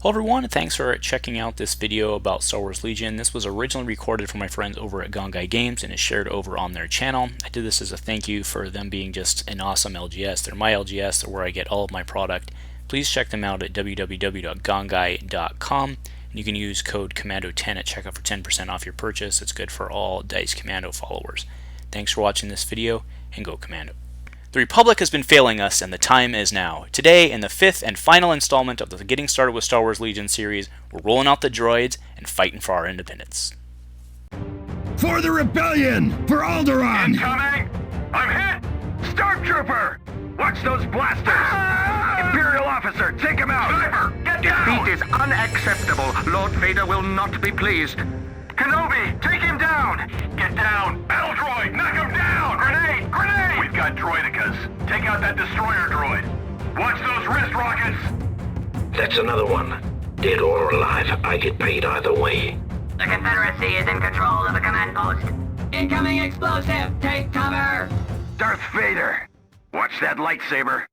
Hello everyone, thanks for checking out this video about Star Wars Legion. This was originally recorded for my friends over at Gongai Games and is shared over on their channel. I did this as a thank you for them being just an awesome LGS. They're my LGS, they're where I get all of my product. Please check them out at www.gongai.com. And you can use code Commando10 at checkout for 10% off your purchase. It's good for all Dice Commando followers. Thanks for watching this video, and go Commando. The Republic has been failing us, and the time is now. Today, in the 5th and final installment of the Getting Started with Star Wars Legion series, we're rolling out the droids and fighting for our independence. For the rebellion! For Alderaan! Incoming! I'm hit! Stormtrooper! Watch those blasters! Ah! Imperial officer, take him out! Sniper, get down! Defeat is unacceptable. Lord Vader will not be pleased. Kenobi, take him down! Get down! Battle droid, knock him down! Grenade! Grenade! We've got droidicas. Take out that destroyer droid. Watch those wrist rockets! That's another one. Dead or alive, I get paid either way. The Confederacy is in control of the command post. Incoming explosive! Take cover! Darth Vader! Watch that lightsaber!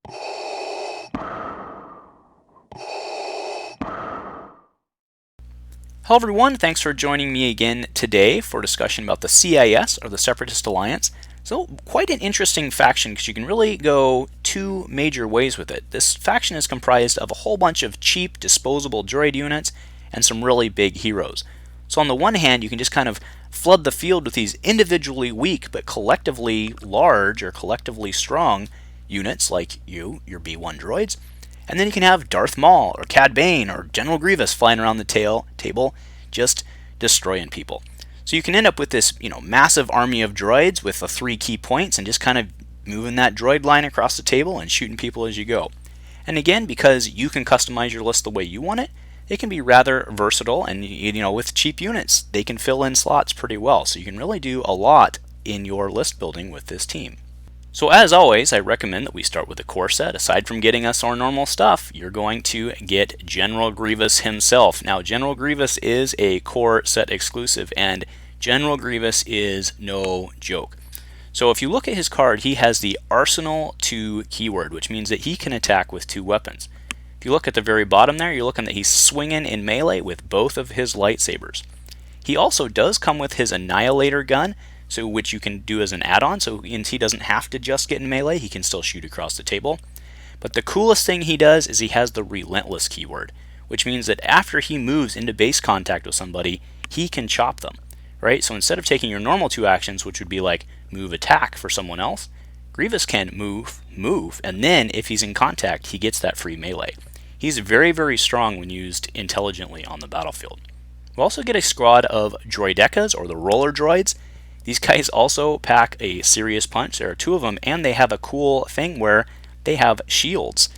Hello everyone, thanks for joining me again today for a discussion about the CIS, or the Separatist Alliance. So, quite an interesting faction because you can really go two major ways with it. This faction is comprised of a whole bunch of cheap, disposable droid units and some really big heroes. So on the one hand, you can just kind of flood the field with these individually weak but collectively large or collectively strong units like your B1 droids. And then you can have Darth Maul or Cad Bane or General Grievous flying around the table just destroying people. So you can end up with this, massive army of droids with the 3 key points and just kind of moving that droid line across the table and shooting people as you go. And again, because you can customize your list the way you want it, it can be rather versatile, and with cheap units, they can fill in slots pretty well. So you can really do a lot in your list building with this team. So as always, I recommend that we start with the core set. Aside from getting us our normal stuff, you're going to get General Grievous himself. Now, General Grievous is a core set exclusive, and General Grievous is no joke. So if you look at his card, he has the Arsenal 2 keyword, which means that he can attack with 2 weapons. If you look at the very bottom there, you're looking that he's swinging in melee with both of his lightsabers. He also does come with his Annihilator gun, which you can do as an add-on, so he doesn't have to just get in melee, he can still shoot across the table. But the coolest thing he does is he has the Relentless keyword, which means that after he moves into base contact with somebody, he can chop them, right? So instead of taking your normal 2 actions, which would be like move, attack for someone else, Grievous can move, and then if he's in contact, he gets that free melee. He's very, very strong when used intelligently on the battlefield. We also get a squad of droidecas, or the roller droids. These guys also pack a serious punch. There are 2 of them, and they have a cool thing where they have shields.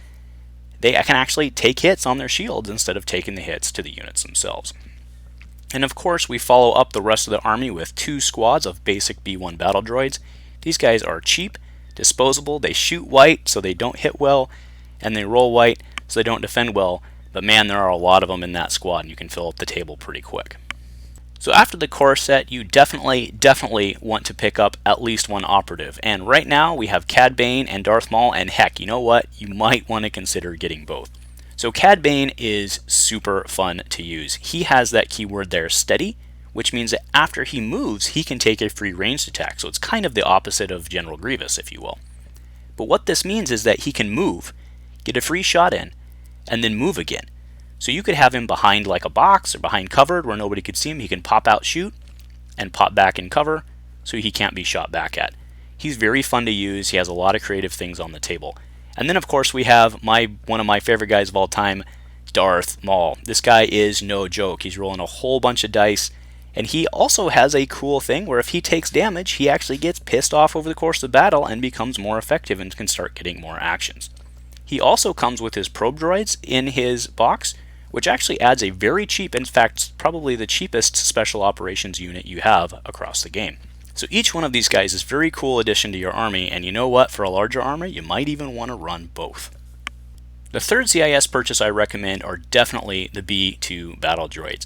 They can actually take hits on their shields instead of taking the hits to the units themselves. And of course, we follow up the rest of the army with 2 squads of basic B1 battle droids. These guys are cheap, disposable, they shoot white so they don't hit well, and they roll white so they don't defend well. But man, there are a lot of them in that squad, and you can fill up the table pretty quick. So after the core set, you definitely want to pick up at least 1 operative. And right now, we have Cad Bane and Darth Maul, and heck, you know what? You might want to consider getting both. So Cad Bane is super fun to use. He has that keyword there, steady, which means that after he moves, he can take a free ranged attack. So it's kind of the opposite of General Grievous, if you will. But what this means is that he can move, get a free shot in, and then move again. So you could have him behind like a box or behind covered where nobody could see him. He can pop out, shoot, and pop back in cover so he can't be shot back at. He's very fun to use. He has a lot of creative things on the table. And then of course we have one of my favorite guys of all time, Darth Maul. This guy is no joke. He's rolling a whole bunch of dice, and he also has a cool thing where if he takes damage, he actually gets pissed off over the course of the battle and becomes more effective and can start getting more actions. He also comes with his probe droids in his box, which actually adds a very cheap, in fact, probably the cheapest special operations unit you have across the game. So each one of these guys is a very cool addition to your army, and you know what? For a larger army, you might even want to run both. The third CIS purchase I recommend are definitely the B2 battle droids.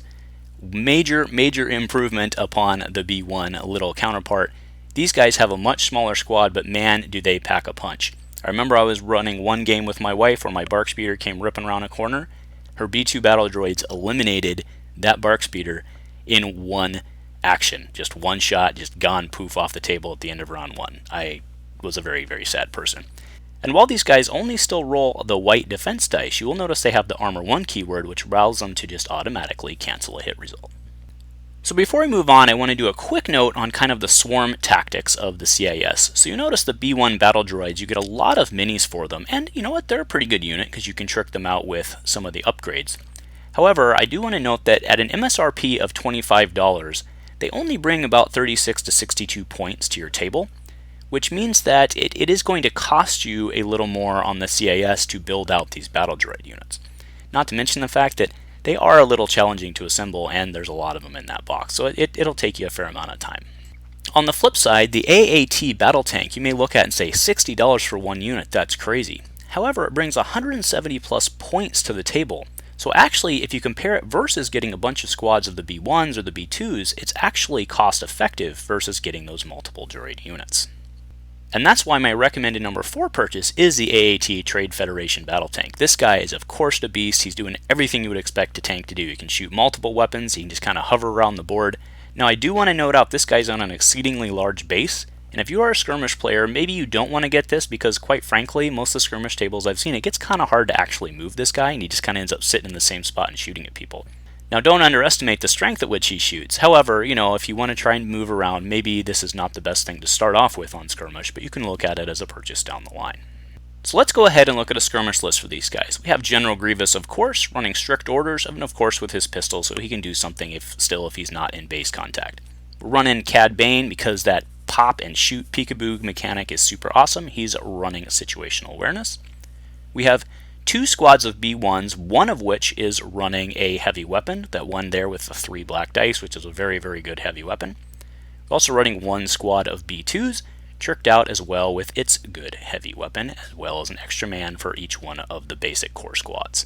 Major improvement upon the B1 little counterpart. These guys have a much smaller squad, but man, do they pack a punch. I remember I was running one game with my wife where my bark speeder came ripping around a corner. Her B2 battle droids eliminated that bark speeder in one action. Just one shot, just gone poof off the table at the end of round 1. I was a very, very sad person. And while these guys only still roll the white defense dice, you will notice they have the armor 1 keyword, which allows them to just automatically cancel a hit result. So before we move on, I want to do a quick note on kind of the swarm tactics of the CIS. So you notice the B1 battle droids, you get a lot of minis for them, and you know what, they're a pretty good unit because you can trick them out with some of the upgrades. However, I do want to note that at an MSRP of $25, they only bring about 36 to 62 points to your table, which means that it is going to cost you a little more on the CIS to build out these battle droid units. Not to mention the fact that they are a little challenging to assemble, and there's a lot of them in that box, so it'll take you a fair amount of time. On the flip side, the AAT battle tank you may look at and say $60 for one unit, that's crazy. However, it brings 170 plus points to the table. So actually, if you compare it versus getting a bunch of squads of the B1s or the B2s, it's actually cost effective versus getting those multiple droid units. And that's why my recommended number 4 purchase is the AAT Trade Federation Battle Tank. This guy is of course a beast. He's doing everything you would expect a tank to do. He can shoot multiple weapons, he can just kind of hover around the board. Now I do want to note out this guy's on an exceedingly large base, and if you are a skirmish player, maybe you don't want to get this because quite frankly, most of the skirmish tables I've seen, it gets kind of hard to actually move this guy, and he just kind of ends up sitting in the same spot and shooting at people. Now don't underestimate the strength at which he shoots. However, you know, if you want to try and move around, maybe this is not the best thing to start off with on Skirmish, but you can look at it as a purchase down the line. So let's go ahead and look at a skirmish list for these guys. We have General Grievous, of course, running strict orders, and of course with his pistol, so he can do something if he's not in base contact. We're running Cad Bane because that pop and shoot peekaboo mechanic is super awesome. He's running a situational awareness. We have 2 squads of B1s, one of which is running a heavy weapon, that one there with the 3 black dice, which is a very, very good heavy weapon. We're also running 1 squad of B2s, tricked out as well with its good heavy weapon, as well as an extra man for each one of the basic core squads.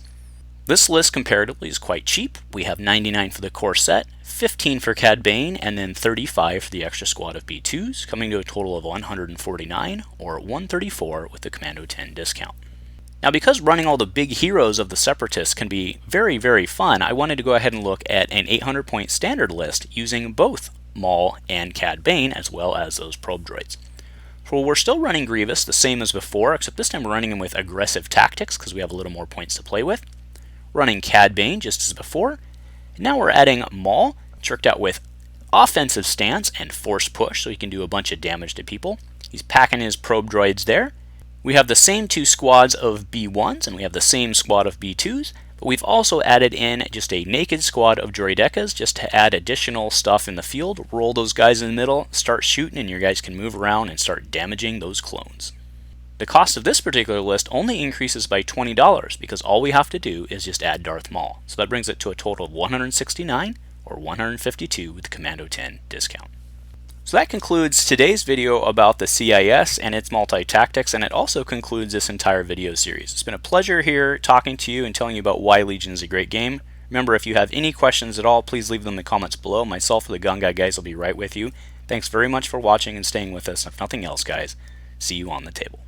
This list comparatively is quite cheap. We have 99 for the core set, 15 for Cad Bane, and then 35 for the extra squad of B2s, coming to a total of 149, or 134 with the Commando 10 discount. Now because running all the big heroes of the Separatists can be very, very fun, I wanted to go ahead and look at an 800 point standard list using both Maul and Cad Bane as well as those probe droids. So we're still running Grievous the same as before, except this time we're running him with aggressive tactics because we have a little more points to play with. Running Cad Bane just as before. And now we're adding Maul, tricked out with offensive stance and force push so he can do a bunch of damage to people. He's packing his probe droids there. We have the same 2 squads of B1s and we have the same squad of B2s, but we've also added in just a naked squad of droidecas just to add additional stuff in the field. Roll those guys in the middle, start shooting, and your guys can move around and start damaging those clones. The cost of this particular list only increases by $20 because all we have to do is just add Darth Maul. So that brings it to a total of 169 or 152 with the Commando 10 discount. So that concludes today's video about the CIS and its multi-tactics, and it also concludes this entire video series. It's been a pleasure here talking to you and telling you about why Legion is a great game. Remember, if you have any questions at all, please leave them in the comments below. Myself or the Gun Guy guys will be right with you. Thanks very much for watching and staying with us. If nothing else, guys, see you on the table.